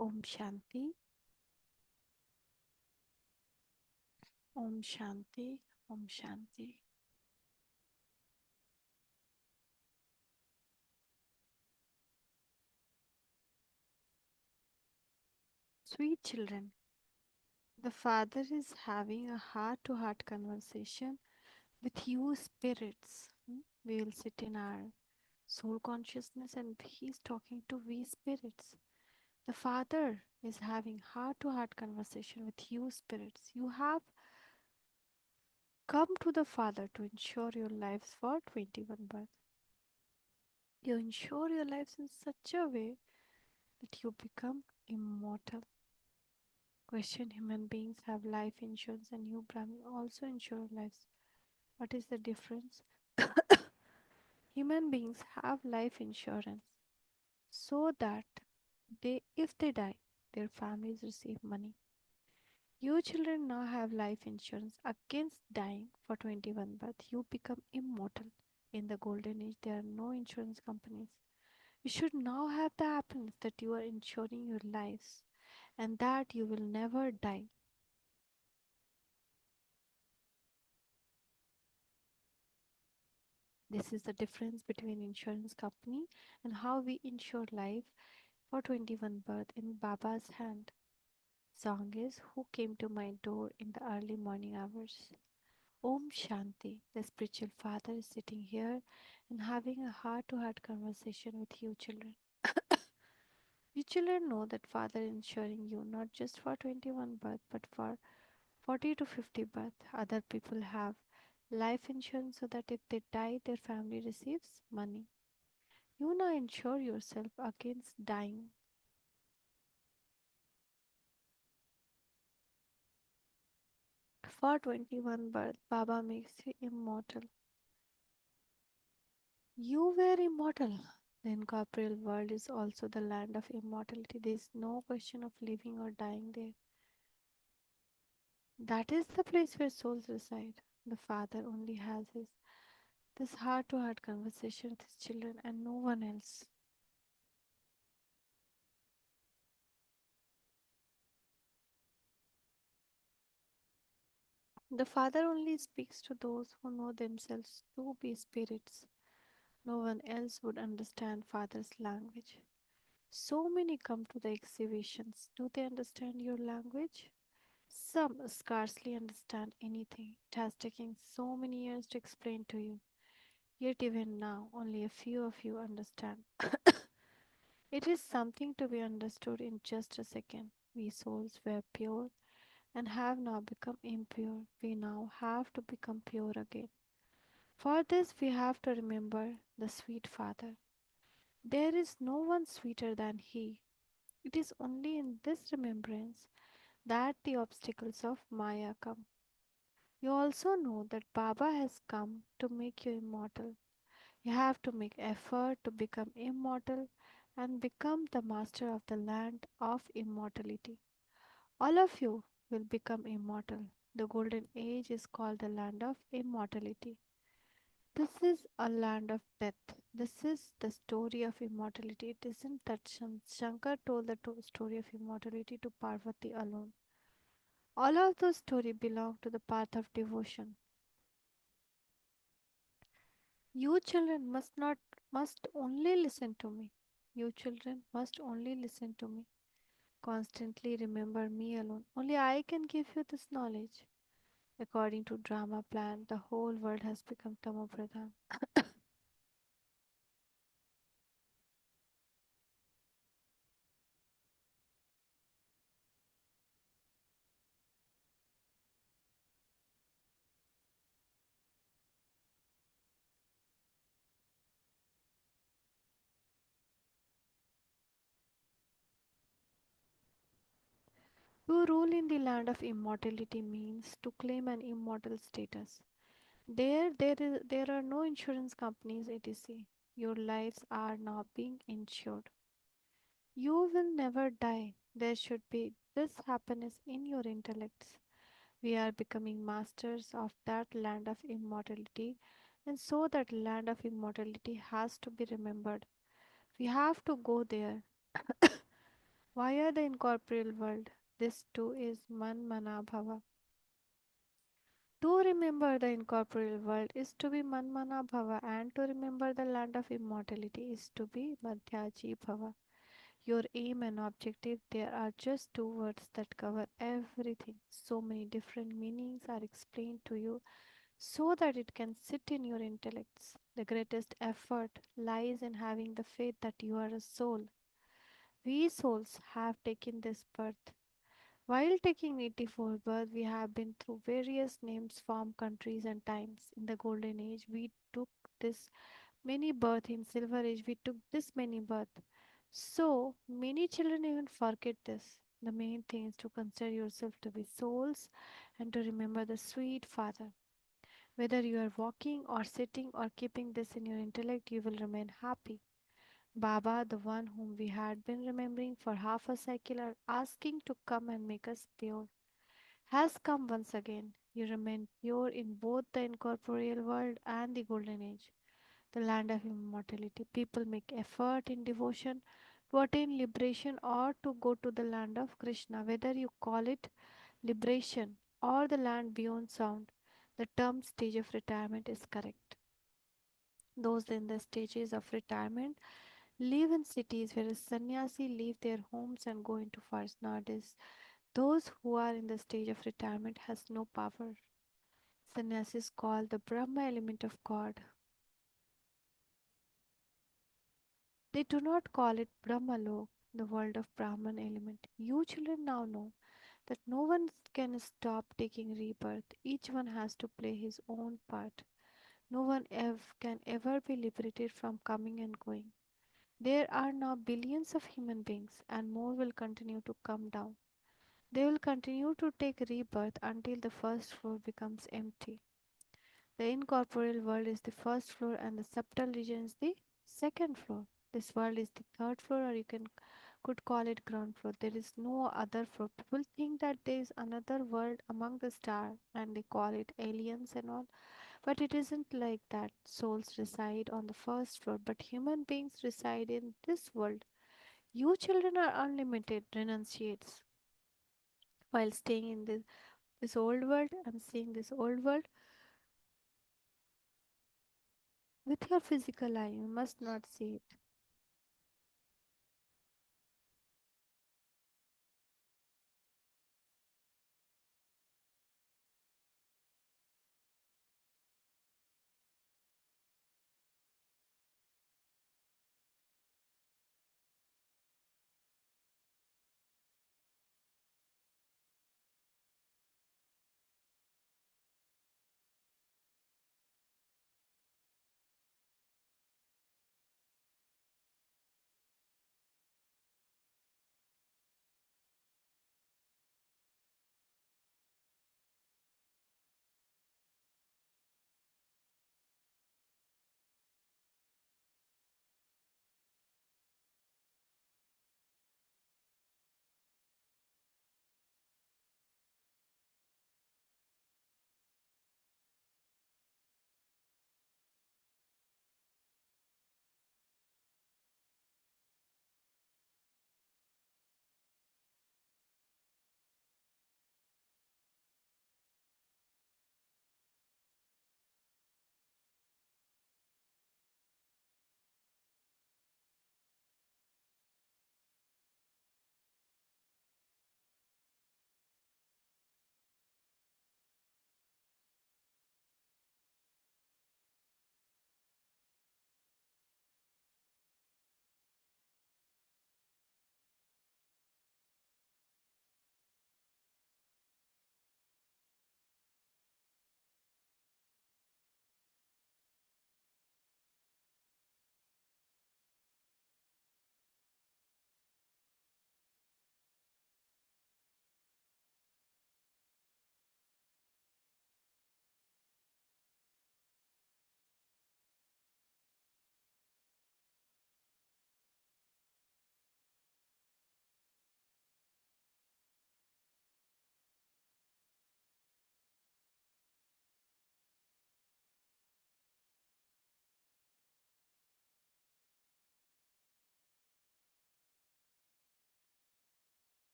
Om Shanti, Om Shanti, Om Shanti. Sweet children, the Father is having a heart to heart conversation with you, spirits. We will sit in our soul consciousness and He's talking to we spirits. The Father is having heart to heart conversation with you, spirits. You have come to the Father to ensure your lives for 21 birth. You ensure your lives in such a way that you become immortal. Question: human beings have life insurance and you Brahmin also insure lives. What is the difference? Human beings have life insurance so that if they die, their families receive money. You children now have life insurance against dying for 21 birth. You become immortal. In the golden age, there are no insurance companies. You should now have the happiness that you are insuring your lives and that you will never die. This is the difference between insurance company and how we insure life for 21 birth in Baba's hand. Song is Who Came to My Door in the Early Morning Hours. Om Shanti. The spiritual father is sitting here and having a heart to heart conversation with you children. You children know that father is insuring you not just for 21 birth but for 40 to 50 birth. Other people have life insurance so that if they die their family receives money. You now insure yourself against dying. For 21 birth, Baba makes you immortal. You were immortal. The incorporeal world is also the land of immortality. There is no question of living or dying there. That is the place where souls reside. The Father only has this heart to heart conversation with his children and no one else. The Father only speaks to those who know themselves to be spirits. No one else would understand Father's language. So many come to the exhibitions. Do they understand your language? Some scarcely understand anything. It has taken so many years to explain to you. Yet, even now, only a few of you understand. It is something to be understood in just a second. We souls were pure and have now become impure. We now have to become pure again. For this, we have to remember the sweet Father. There is no one sweeter than He. It is only in this remembrance that the obstacles of Maya come. You also know that Baba has come to make you immortal. You have to make effort to become immortal and become the master of the land of immortality. All of you will become immortal. The golden age is called the land of immortality. This is a land of death. This is the story of immortality. It isn't that Shankar told the story of immortality to Parvati alone. All of those stories belong to the path of devotion. You children must only listen to me. You children must only listen to me. Constantly remember me alone. Only I can give you this knowledge. According to drama plan, the whole world has become Tamopradhan. To rule in the land of immortality means to claim an immortal status. There are no insurance companies, etc. Your lives are now being insured. You will never die. There should be this happiness in your intellects. We are becoming masters of that land of immortality, and so that land of immortality has to be remembered. We have to go there. Via the incorporeal world, this too is Man Mana Bhava. To remember the incorporeal world is to be Manmana Bhava, and to remember the land of immortality is to be Madhyaji Bhava. Your aim and objective, there are just two words that cover everything. So many different meanings are explained to you so that it can sit in your intellects. The greatest effort lies in having the faith that you are a soul. We souls have taken this birth. While taking native birth, we have been through various names, form, countries, and times. In the Golden Age, we took this many birth. In Silver Age, we took this many birth. So many children even forget this. The main thing is to consider yourself to be souls and to remember the sweet Father. Whether you are walking or sitting or keeping this in your intellect, you will remain happy. Baba, the one whom we had been remembering for half a cycle, are asking to come and make us pure, has come once again. You remain pure in both the incorporeal world and the golden age, the land of immortality. People make effort in devotion to attain liberation or to go to the land of Krishna. Whether you call it liberation or the land beyond sound, the term stage of retirement is correct. Those in the stages of retirement live in cities, whereas sannyasi leave their homes and go into forests. Nowadays, those who are in the stage of retirement has no power. Sannyasis call the Brahma element of God. They do not call it Brahmalok, the world of Brahman element. You children now know that no one can stop taking rebirth. Each one has to play his own part. No one can ever be liberated from coming and going. There are now billions of human beings, and more will continue to come down. They will continue to take rebirth until the first floor becomes empty. The incorporeal world is the first floor, and the subtle region is the second floor. This world is the third floor, or you could call it ground floor. There is no other floor. People think that there is another world among the stars, and they call it aliens and all. But it isn't like that. Souls reside on the first floor, but human beings reside in this world. You children are unlimited renunciates while staying in this old world and seeing this old world with your physical eye. You must not see it.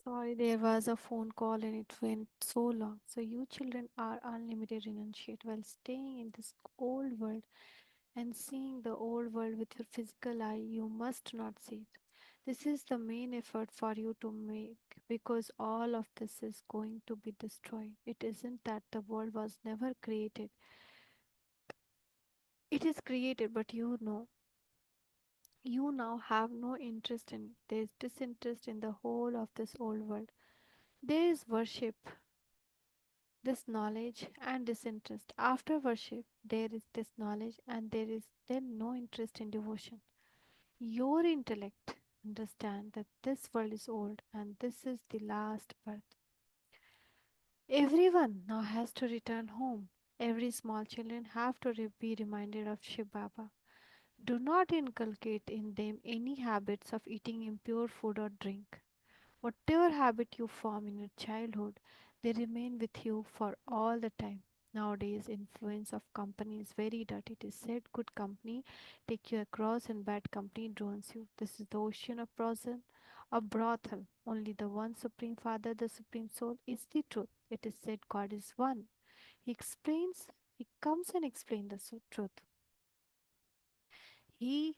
Sorry, there was a phone call and it went so long. So, you children are unlimited renunciate while staying in this old world and seeing the old world with your physical eye. You must not see it. This is the main effort for you to make because all of this is going to be destroyed. It isn't that the world was never created, it is created, but you now have no interest in it. There is disinterest in the whole of this old world. There is worship, this knowledge, and disinterest. After worship, there is this knowledge, and there is then no interest in devotion. Your intellect understand that this world is old and this is the last birth. Everyone now has to return home. Every small children have to be reminded of Shiv Baba. Do not inculcate in them any habits of eating impure food or drink. Whatever habit you form in your childhood, they remain with you for all the time. Nowadays, influence of company is very dirty. It is said good company take you across and bad company drowns you. This is the ocean of prison, a brothel. Only the one Supreme Father, the Supreme Soul, is the truth. It is said God is one. He explains, He comes and explains the truth. He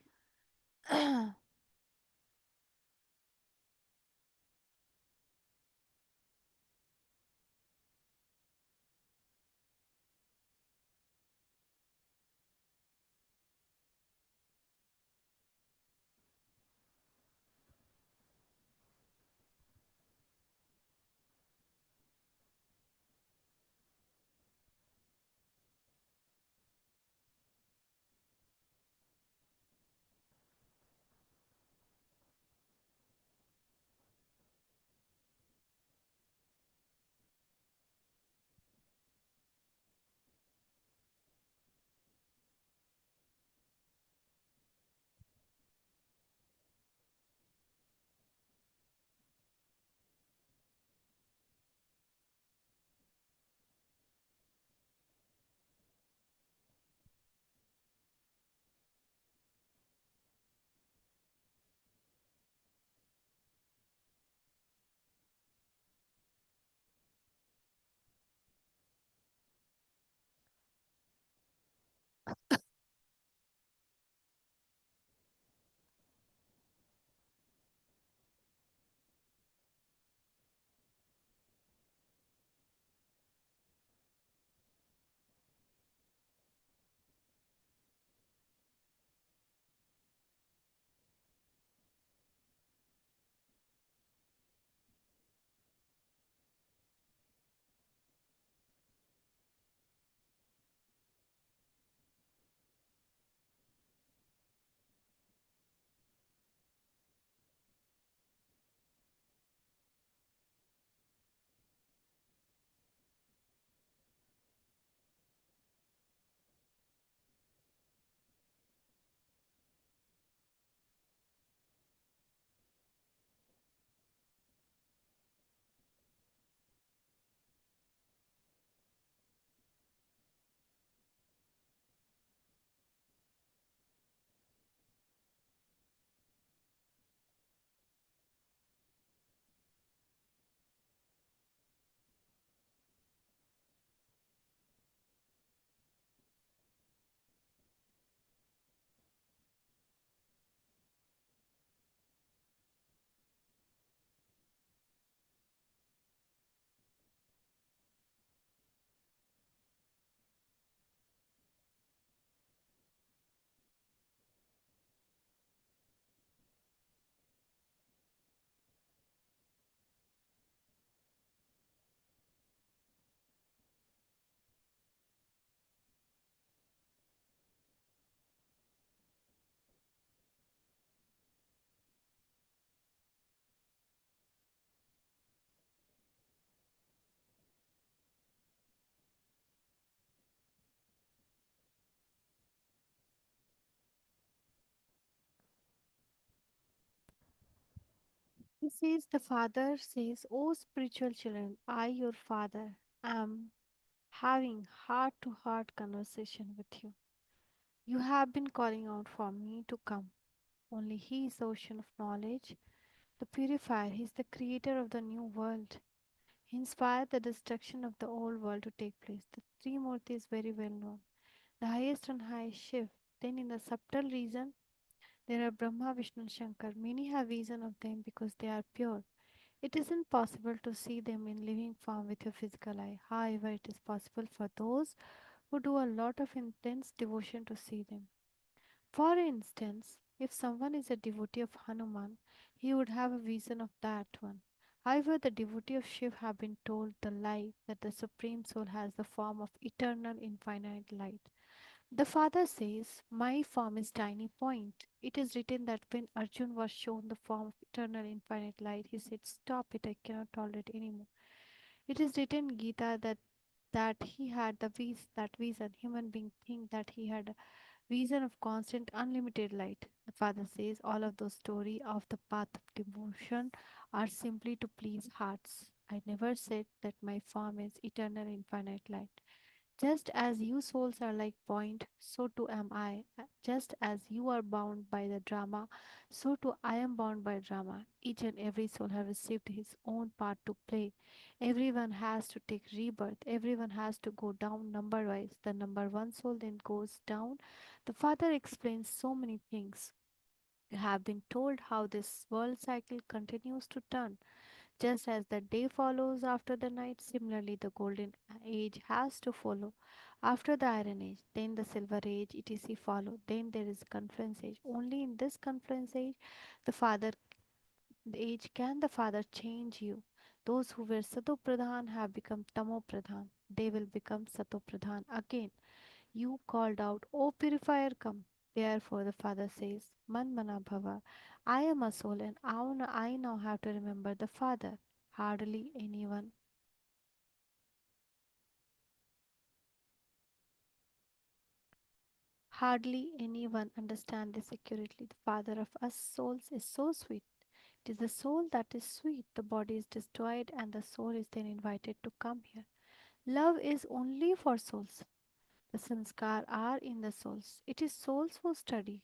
He says, the father says, "O spiritual children, I, your father, am having heart to heart conversation with you. You have been calling out for me to come. Only He is the ocean of knowledge. The purifier, he is the creator of the new world. He inspired the destruction of the old world to take place. The Trimurti is very well known. The highest and highest Shiv. Then in the subtle region, there are Brahma, Vishnu, and Shankar. Many have vision of them because they are pure. It isn't possible to see them in living form with your physical eye. However, it is possible for those who do a lot of intense devotion to see them. For instance, if someone is a devotee of Hanuman, he would have a vision of that one. However, the devotee of Shiv have been told the lie that the Supreme Soul has the form of eternal infinite light. The father says, my form is tiny point. It is written that when Arjun was shown the form of eternal infinite light, he said, stop it, I cannot tolerate anymore. It is written in Gita that he had that vision. Human being think that he had a vision of constant unlimited light. The father says all of those stories of the path of devotion are simply to please hearts. I never said that my form is eternal infinite light. Just as you souls are like point, so too am I. Just as you are bound by the drama, so too I am bound by drama. Each and every soul has received his own part to play. Everyone has to take rebirth. Everyone has to go down number wise. The number one soul then goes down. The Father explains so many things. You have been told how this world cycle continues to turn. Just as the day follows after the night, similarly the golden age has to follow after the iron age, then the silver age, etc. follow. Then there is confluence age. Only in this confluence age, the father the age can the father change you. Those who were Sato Pradhan have become Tamo Pradhan. They will become Sato Pradhan again. You called out, O purifier, come. Therefore, the father says, Man Mana Bhava, I am a soul and I now have to remember the father. Hardly anyone, hardly anyone understands this accurately. The father of us souls is so sweet. It is the soul that is sweet. The body is destroyed and the soul is then invited to come here. Love is only for souls. The sanskar are in the souls. It is souls who study.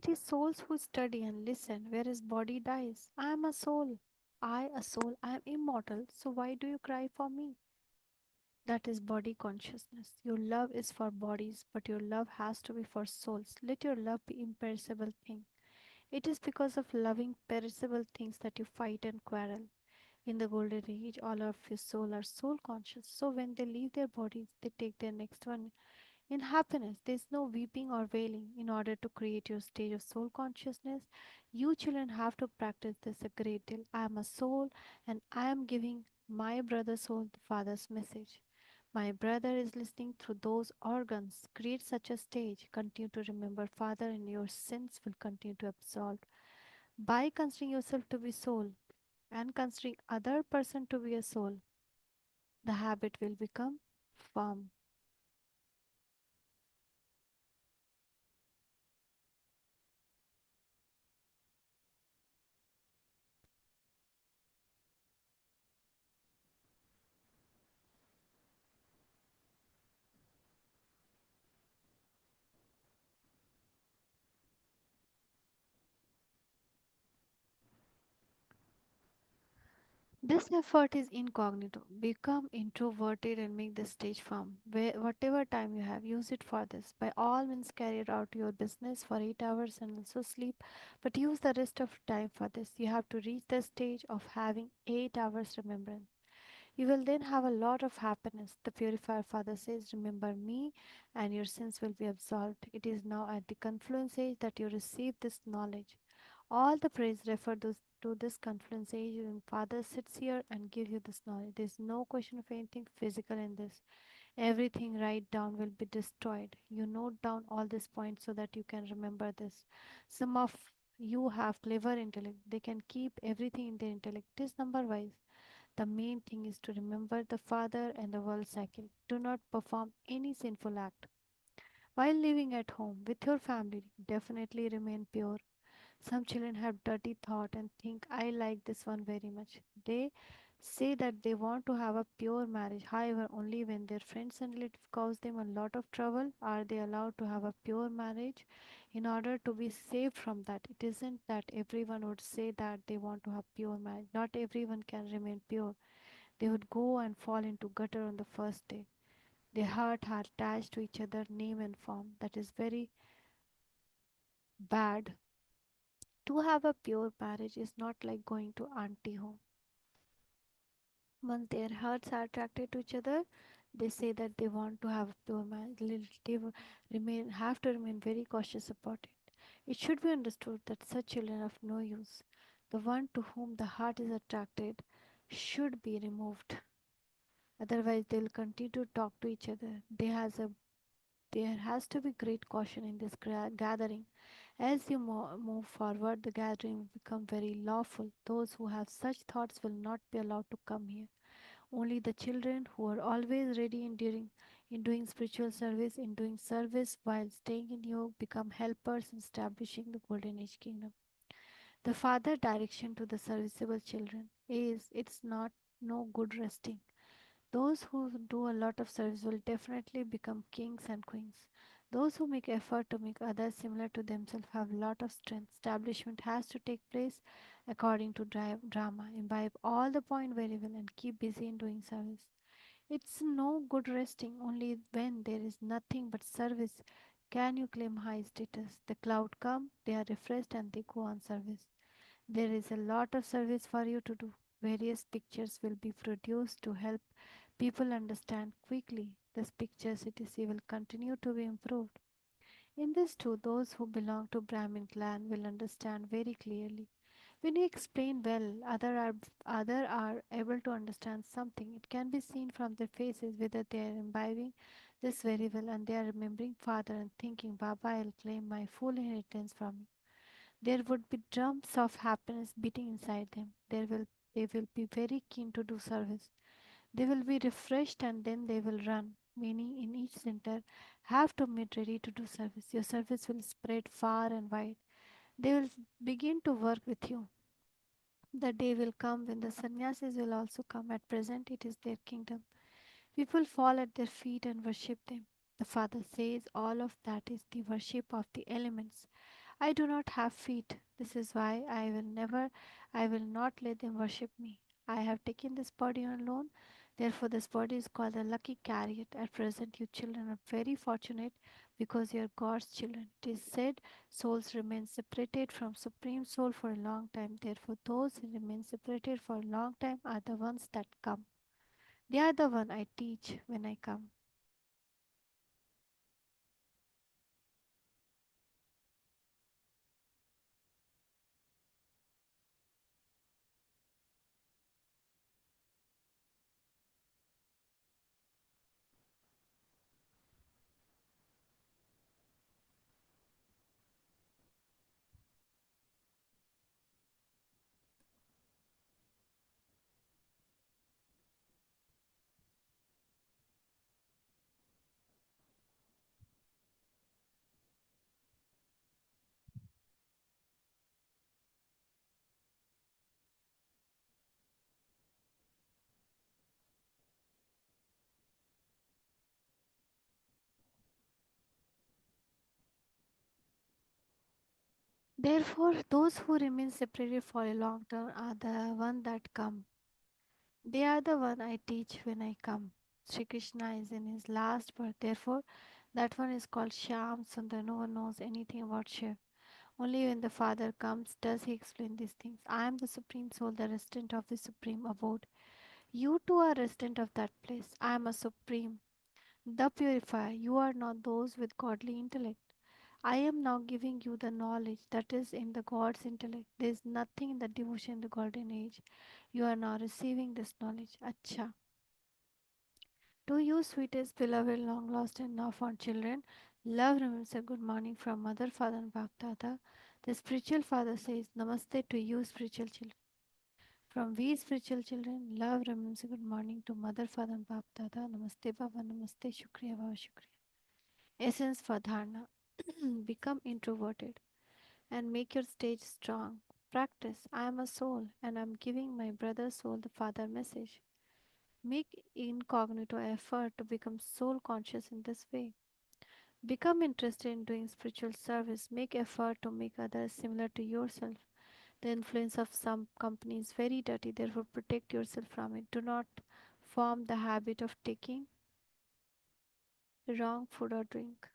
It is souls who study and listen, whereas body dies. I am a soul. I, a soul, I am immortal, so why do you cry for me? That is body consciousness. Your love is for bodies, but your love has to be for souls. Let your love be imperishable thing. It is because of loving perishable things that you fight and quarrel. In the golden age, all of your soul are soul conscious. So when they leave their bodies, they take their next one. In happiness, there is no weeping or wailing. In order to create your stage of soul consciousness, you children have to practice this a great deal. I am a soul and I am giving my brother soul the Father's message. My brother is listening through those organs. Create such a stage. Continue to remember Father, and your sins will continue to absolve. By considering yourself to be soul and considering other person to be a soul, the habit will become firm. This effort is incognito. Become introverted and make the stage firm. Whatever time you have, use it for this. By all means, carry out your business for 8 hours and also sleep, but use the rest of time for this. You have to reach the stage of having 8 hours remembrance. You will then have a lot of happiness. The purifier father says, remember me and your sins will be absolved. It is now at the confluence age that you receive this knowledge. All the praise refer to this confluence age when father sits here and gives you this knowledge. There is no question of anything physical in this. Everything write down will be destroyed. You note down all these points so that you can remember this. Some of You have clever intellect. They can keep everything in their intellect. It is number wise. The main thing is to remember the Father and the world cycle. Do not perform any sinful act. While living at home with your family, definitely remain pure. Some children have dirty thought and think I like this one very much. They say that they want to have a pure marriage. However, only when their friends and relatives cause them a lot of trouble are they allowed to have a pure marriage in order to be saved from that. It isn't that everyone would say that they want to have pure marriage. Not everyone can remain pure. They would go and fall into gutter on the first day. Their heart are attached to each other, name and form. That is very bad. To have a pure marriage is not like going to auntie home. Once their hearts are attracted to each other, they say that they want to have a pure marriage. Remain have to remain very cautious about it. It should be understood that such children are of no use. The one to whom the heart is attracted should be removed. Otherwise, they will continue to talk to each other. There has to be great caution in this gathering. As you move forward, the gathering will become very lawful. Those who have such thoughts will not be allowed to come here. Only the children who are always ready in doing spiritual service, in doing service while staying in yoga, become helpers in establishing the golden age kingdom. The father direction to the serviceable children is it's not no good resting. Those who do a lot of service will definitely become kings and queens. Those who make effort to make others similar to themselves have a lot of strength. Establishment has to take place according to drama. Imbibe all the point very well and keep busy in doing service. It's no good resting only when there is nothing but service. Can you claim high status? The cloud come, they are refreshed and they go on service. There is a lot of service for you to do. Various pictures will be produced to help people understand quickly. This picture CTC will continue to be improved. In this too, those who belong to Brahmin clan will understand very clearly. When you explain well, other are able to understand something. It can be seen from their faces whether they are imbibing this very well and they are remembering Father and thinking, Baba, I'll claim my full inheritance from you. There would be drums of happiness beating inside them. They will be very keen to do service. They will be refreshed and then they will run. Meaning in each center have to meet ready to do service. Your service will spread far and wide. They will begin to work with you. The day will come when the sannyasis will also come. At present it is their kingdom. People fall at their feet and worship them. The Father says all of that is the worship of the elements. I do not have feet. This is why I will not let them worship me. I have taken this body on loan. Therefore, this body is called the lucky chariot. At present, you children are very fortunate because you are God's children. It is said souls remain separated from Supreme Soul for a long time. Therefore, those who remain separated for a long time are the ones that come. They are the one I teach when I come. Therefore, those who remain separated for a long time are the one that come. They are the one I teach when I come. Sri Krishna is in his last birth. Therefore, that one is called Shyam Sundar. No one knows anything about Shiv. Only when the Father comes does he explain these things. I am the Supreme Soul, the resident of the Supreme Abode. You too are resident of that place. I am a Supreme. The purifier. You are not those with godly intellect. I am now giving you the knowledge that is in the God's intellect. There is nothing in the devotion in the golden age. You are now receiving this knowledge. Acha. To you, sweetest, beloved, long lost, and now found children, love remembers a good morning from Mother, Father, and Baptata. The spiritual father says, Namaste to you, spiritual children. From we spiritual children, love remembers good morning to Mother, Father, and Bap Dada. Namaste, Baba, Namaste, Shukriya, Baba, Shukriya. Essence for Dharna. Become introverted and make your stage strong. Practice. I am a soul and I am giving my brother soul the Father message. Make incognito effort to become soul conscious in this way. Become interested in doing spiritual service. Make effort to make others similar to yourself. The influence of some company is very dirty, therefore protect yourself from it. Do not form the habit of taking wrong food or drink.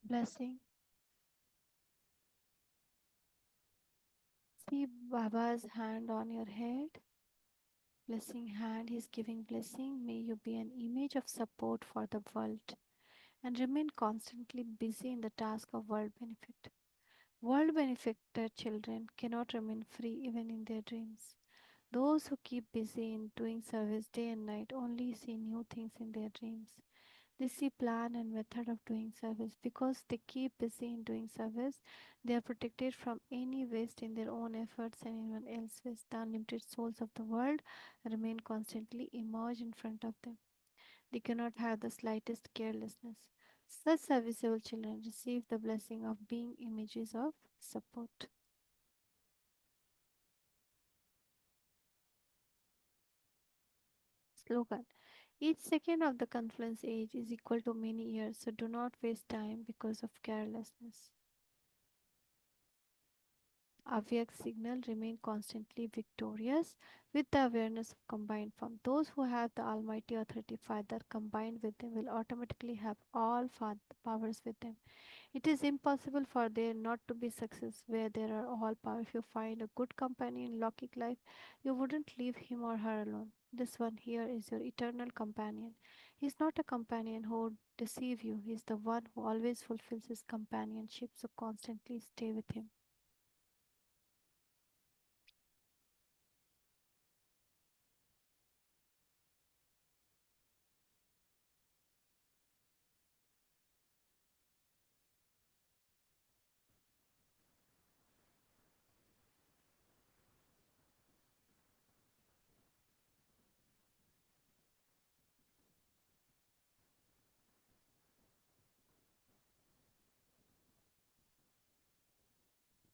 Blessing. See Baba's hand on your head. Blessing hand, he's giving blessing. May you be an image of support for the world and remain constantly busy in the task of world benefit. World benefited children cannot remain free even in their dreams. Those who keep busy in doing service day and night only see new things in their dreams. They see plan and method of doing service. Because they keep busy in doing service, they are protected from any waste in their own efforts and anyone else's waste. The unlimited souls of the world remain constantly immersed in front of them. They cannot have the slightest carelessness. Such serviceable children receive the blessing of being images of support. Slogan. Each second of the confluence age is equal to many years, so do not waste time because of carelessness. Avyakt signal remain constantly victorious with the awareness of combined form. Those who have the Almighty Authority Father combined with them will automatically have all powers with them. It is impossible for there not to be success where there are all power. If you find a good companion in Lockic life, you wouldn't leave him or her alone. This one here is your eternal companion. He is not a companion who would deceive you. He is the one who always fulfills his companionship, so constantly stay with him.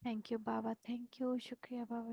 Thank you, Baba. Thank you. Shukriya, Baba.